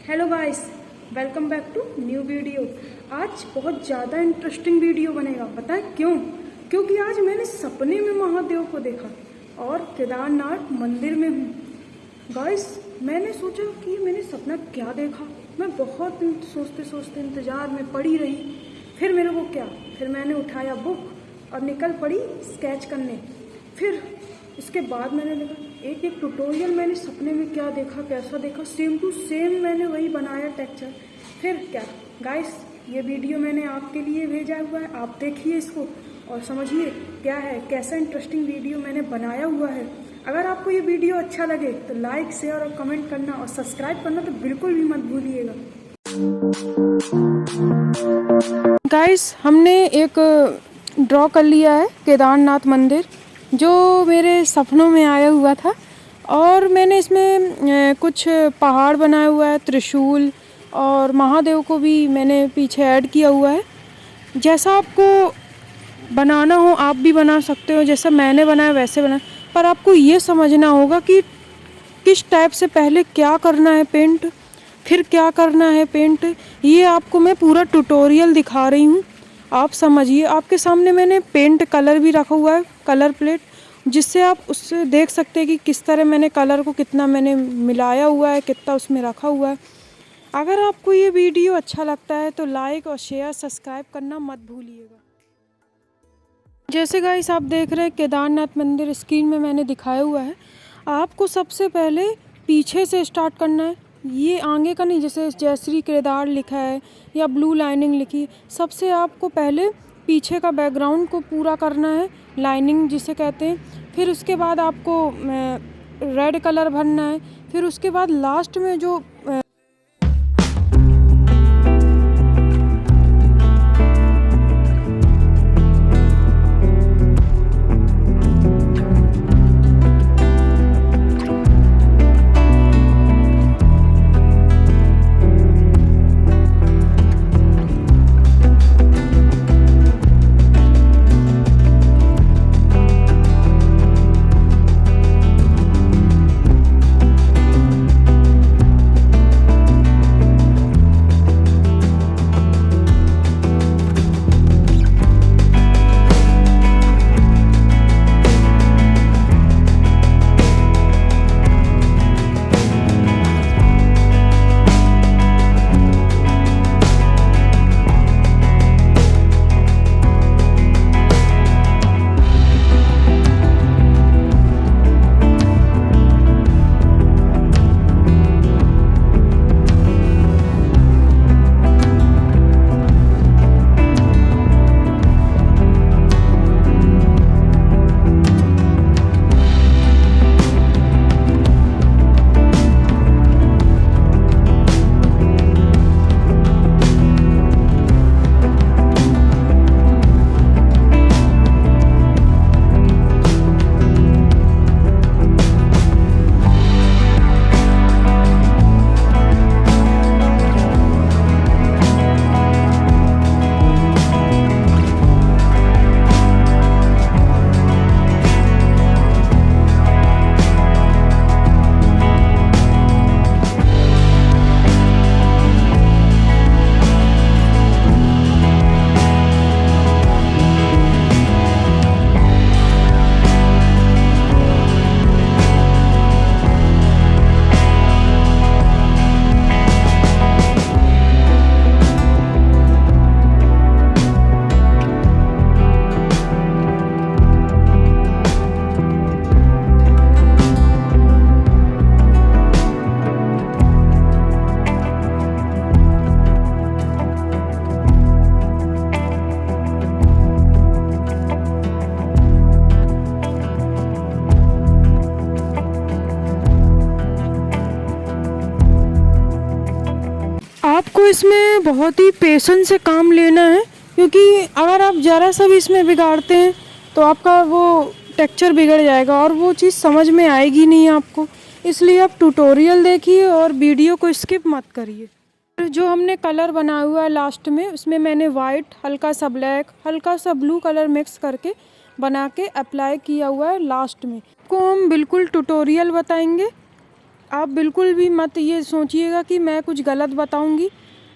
Hello guys, welcome back to new video. आज बहुत ज़्यादा इंटरेस्टिंग वीडियो बनेगा। पता है क्यों? क्योंकि आज मैंने सपने में महादेव को देखा और केदारनाथ मंदिर में हूँ। गाइस, मैंने सोचा कि मैंने सपना क्या देखा। मैं बहुत सोचते सोचते इंतज़ार में पड़ी रही। फिर मेरे को फिर मैंने उठाया बुक और निकल पड़ी स्केच करने। फिर इसके बाद मैंने देखा एक ट्यूटोरियल, मैंने सपने में क्या देखा, कैसा देखा, सेम टू सेम मैंने वही बनाया टेक्सचर। फिर क्या गाइस, ये वीडियो मैंने आपके लिए भेजा हुआ है, आप देखिए इसको और समझिए क्या है, कैसा इंटरेस्टिंग वीडियो मैंने बनाया हुआ है। अगर आपको ये वीडियो अच्छा लगे तो लाइक, शेयर और कमेंट करना और सब्सक्राइब करना तो बिल्कुल भी मत भूलिएगा। गाइस, हमने एक ड्रॉ कर लिया है केदारनाथ मंदिर, जो मेरे सपनों में आया हुआ था। और मैंने इसमें कुछ पहाड़ बनाया हुआ है, त्रिशूल और महादेव को भी मैंने पीछे ऐड किया हुआ है। जैसा आपको बनाना हो आप भी बना सकते हो, जैसा मैंने बनाया वैसे बना। पर आपको ये समझना होगा कि किस टाइप से पहले क्या करना है पेंट, फिर क्या करना है पेंट। ये आपको मैं पूरा ट्यूटोरियल दिखा रही हूँ, आप समझिए। आपके सामने मैंने पेंट कलर भी रखा हुआ है, कलर प्लेट, जिससे आप उससे देख सकते हैं कि किस तरह मैंने कलर को कितना मैंने मिलाया हुआ है, कितना उसमें रखा हुआ है। अगर आपको ये वीडियो अच्छा लगता है तो लाइक और शेयर सब्सक्राइब करना मत भूलिएगा। जैसे गाइस आप देख रहे हैं केदारनाथ मंदिर स्क्रीन में मैंने दिखाया हुआ है। आपको सबसे पहले पीछे से स्टार्ट करना है, ये आगे का नहीं। जैसे जय श्री केदार लिखा है या ब्लू लाइनिंग लिखी, सबसे आपको पहले पीछे का बैकग्राउंड को पूरा करना है, लाइनिंग जिसे कहते हैं। फिर उसके बाद आपको रेड कलर भरना है। फिर उसके बाद लास्ट में जो आपको इसमें बहुत ही पेशेंस से काम लेना है, क्योंकि अगर आप ज़रा सा भी इसमें बिगाड़ते हैं तो आपका वो टेक्सचर बिगड़ जाएगा और वो चीज़ समझ में आएगी नहीं आपको। इसलिए आप ट्यूटोरियल देखिए और वीडियो को स्किप मत करिए। जो हमने कलर बनाया हुआ है लास्ट में, उसमें मैंने वाइट, हल्का सा ब्लैक, हल्का सा ब्लू कलर मिक्स करके बना के अप्लाई किया हुआ है लास्ट में। को हम बिल्कुल ट्यूटोरियल बताएंगे आप बिल्कुल भी मत ये सोचिएगा कि मैं कुछ गलत बताऊंगी,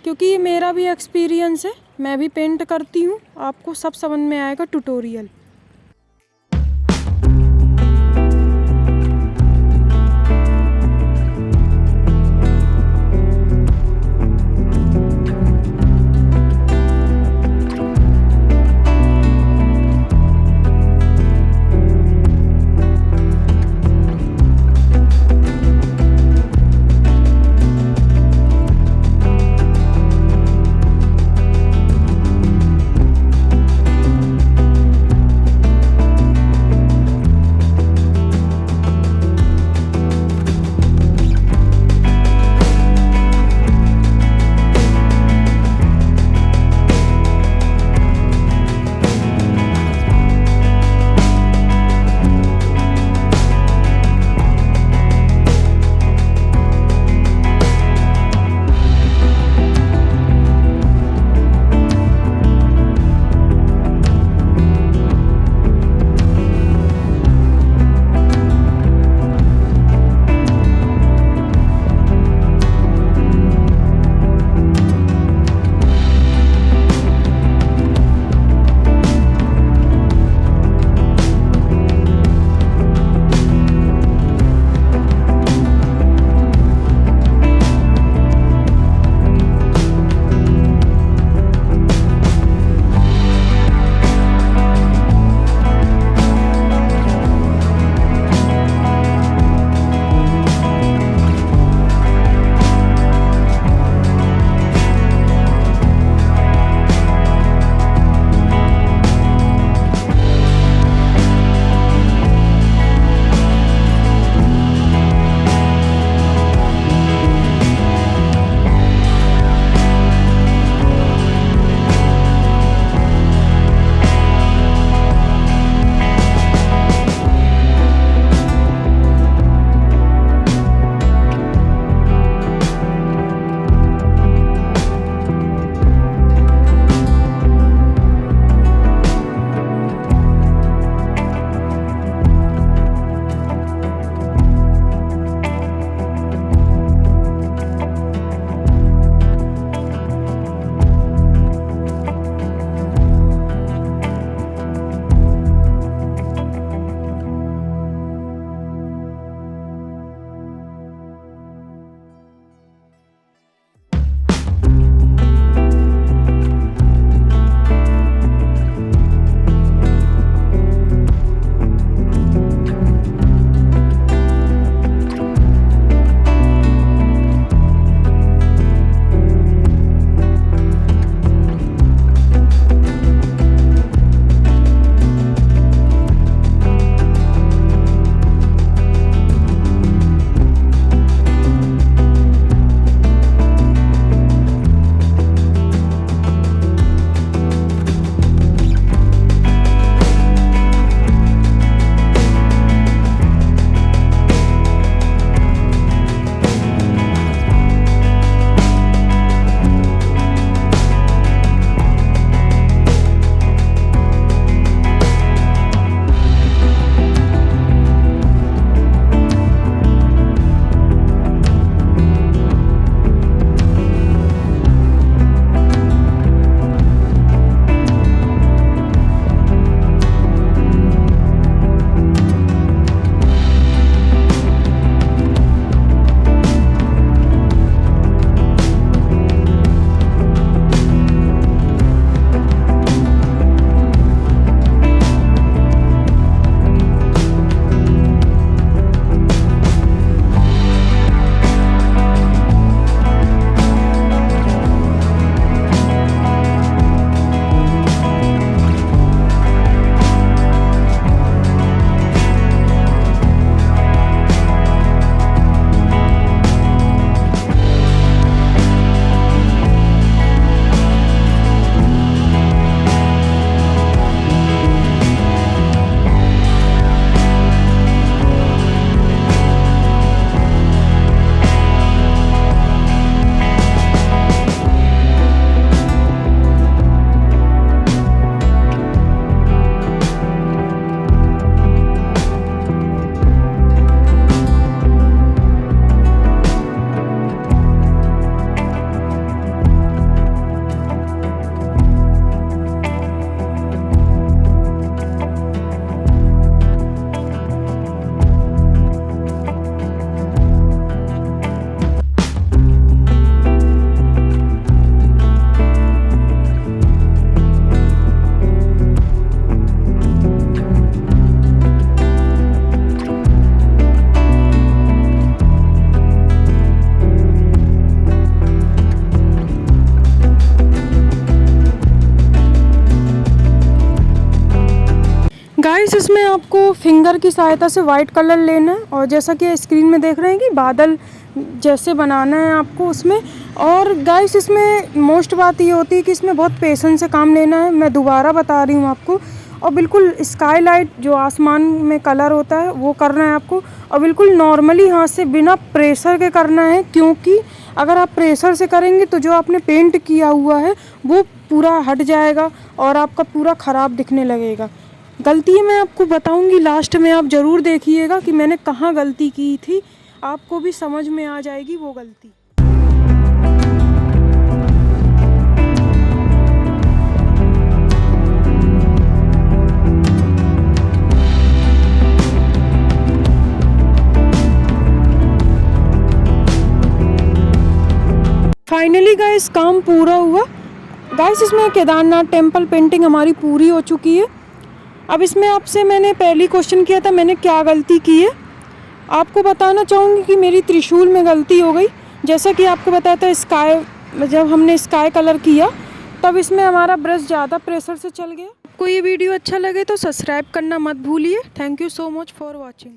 क्योंकि ये मेरा भी एक्सपीरियंस है, मैं भी पेंट करती हूँ, आपको सब समझ में आएगा ट्यूटोरियल। गाइस इसमें आपको फिंगर की सहायता से वाइट कलर लेना है और जैसा कि स्क्रीन में देख रहे हैं कि बादल जैसे बनाना है आपको उसमें। और गाइस इसमें मोस्ट बात ये होती है कि इसमें बहुत पेशेंस से काम लेना है, मैं दोबारा बता रही हूँ आपको। और बिल्कुल स्काई लाइट जो आसमान में कलर होता है वो करना है आपको, और बिल्कुल नॉर्मली हाथ से बिना प्रेशर के करना है, क्योंकि अगर आप प्रेशर से करेंगे तो जो आपने पेंट किया हुआ है वो पूरा हट जाएगा और आपका पूरा ख़राब दिखने लगेगा। गलती मैं आपको बताऊंगी लास्ट में, आप ज़रूर देखिएगा कि मैंने कहाँ गलती की थी, आपको भी समझ में आ जाएगी वो गलती। फाइनली गाइस काम पूरा हुआ। गाइस इसमें केदारनाथ टेम्पल पेंटिंग हमारी पूरी हो चुकी है। अब इसमें आपसे मैंने पहली क्वेश्चन किया था मैंने क्या गलती की है, आपको बताना चाहूँगी कि मेरी त्रिशूल में गलती हो गई। जैसा कि आपको बताया था स्काई, जब हमने स्काई कलर किया तब इसमें हमारा ब्रश ज़्यादा प्रेशर से चल गया। आपको ये वीडियो अच्छा लगे तो सब्सक्राइब करना मत भूलिए। Thank you so much for watching.